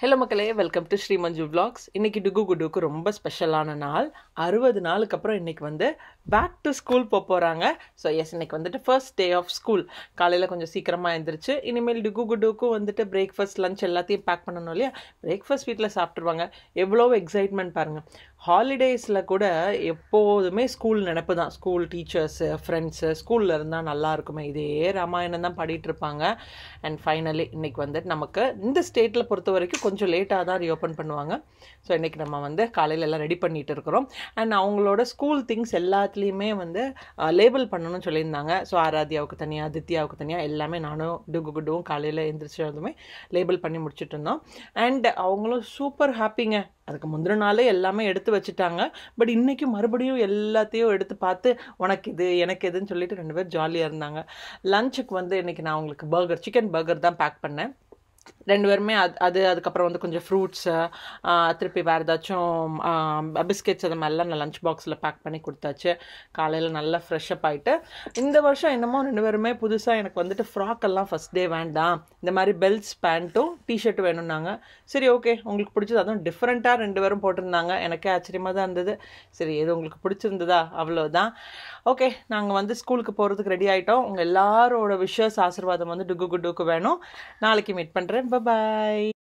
Hello மக்களே, welcome to Sri Manju vlogs. இன்னைக்கு டுகு குடுக்கு ரொம்ப ஸ்பெஷலான நாள். 60 நாளுக்கு அப்புறம் இன்னைக்கு வந்து பேக் டு ஸ்கூல் போகிறாங்க. ஸோ எஸ், இன்னைக்கு வந்துட்டு ஃபர்ஸ்ட் டே ஆஃப் ஸ்கூல். காலையில் கொஞ்சம் சீக்கிரமாக எழுந்திரிச்சு இனிமேல் டுகு குடுக்கும் வந்துட்டு பிரேக்ஃபாஸ்ட் லஞ்ச் எல்லாத்தையும் பேக் பண்ணணும் இல்லையா. பிரேக்ஃபாஸ்ட் வீட்டில் சாப்பிட்ருவாங்க. எவ்வளோ எக்ஸைட்மெண்ட் பாருங்கள். ஹாலிடேஸில் கூட எப்போதுமே ஸ்கூல் நினப்பு தான். ஸ்கூல் டீச்சர்ஸு, ஃப்ரெண்ட்ஸு, ஸ்கூலில் இருந்தால் நல்லா இருக்குமே, இதே ராமாயணம் தான் பாடிட்டுருப்பாங்க. அண்ட் ஃபைனலி இன்றைக்கி வந்துட்டு நமக்கு இந்த ஸ்டேட்டில் பொறுத்த வரைக்கும் கொஞ்சம் லேட்டாக தான் ரீஓப்பன் பண்ணுவாங்க. ஸோ இன்றைக்கி நம்ம வந்து காலையில் எல்லாம் ரெடி பண்ணிகிட்டு இருக்கிறோம். அண்ட் அவங்களோட ஸ்கூல் திங்ஸ் எல்லாத்துலேயுமே வந்து லேபிள் பண்ணணும்னு சொல்லியிருந்தாங்க. ஸோ ஆராத்யாவுக்கு தனியாக, தித்யாவுக்கு தனியாக, எல்லாமே நானும் டுகு குடுவும் காலையில் எழுந்திரிச்சதுமே லேபிள் பண்ணி முடிச்சுட்டு இருந்தோம். அண்ட் அவங்களும் சூப்பர் ஹாப்பிங்க. அதுக்கு முந்தின நாளே எல்லாமே எடுத்து வச்சுட்டாங்க. பட் இன்றைக்கி மறுபடியும் எல்லாத்தையும் எடுத்து பார்த்து உனக்கு இது எனக்கு எதுன்னு சொல்லிட்டு 2 பேர் ஜாலியாக இருந்தாங்க. லஞ்சுக்கு வந்து இன்றைக்கி நான் அவங்களுக்கு சிக்கன் பர்கர் தான் பேக் பண்ணேன். 2 பேருமே அதுக்கப்புறம் வந்து கொஞ்சம் ஃப்ரூட்ஸு, திருப்பி வேறு ஏதாச்சும் பிஸ்கெட்ஸ், அது மாதிரிலாம் நான் லஞ்ச் பாக்ஸில் பேக் பண்ணி கொடுத்தாச்சு. காலையில் நல்லா ஃப்ரெஷ்அப் ஆகிட்டு, இந்த வருஷம் என்னமோ 2 பேருமே புதுசாக எனக்கு வந்துட்டு ஃப்ராக்கெல்லாம் ஃபஸ்ட் டே வேண்டாம், இந்த மாதிரி பெல்ட்ஸ் பேண்ட்டும் டிஷர்ட்டும் வேணும்னாங்க. சரி, ஓகே, உங்களுக்கு பிடிச்சது, அதுவும் டிஃப்ரெண்ட்டாக 2 பேரும் போட்டிருந்தாங்க. எனக்கே ஆச்சரியமாக தான் இருந்தது. சரி, எது உங்களுக்கு பிடிச்சிருந்ததா, அவ்வளோதான். ஓகே, நாங்கள் வந்து ஸ்கூலுக்கு போகிறதுக்கு ரெடி ஆகிட்டோம். உங்கள் எல்லாரோட விஷஸ் ஆசீர்வாதம் வந்து டுகு குடுக்கு வேணும். நாளைக்கு மீட் பண்ணுறேன். Bye bye.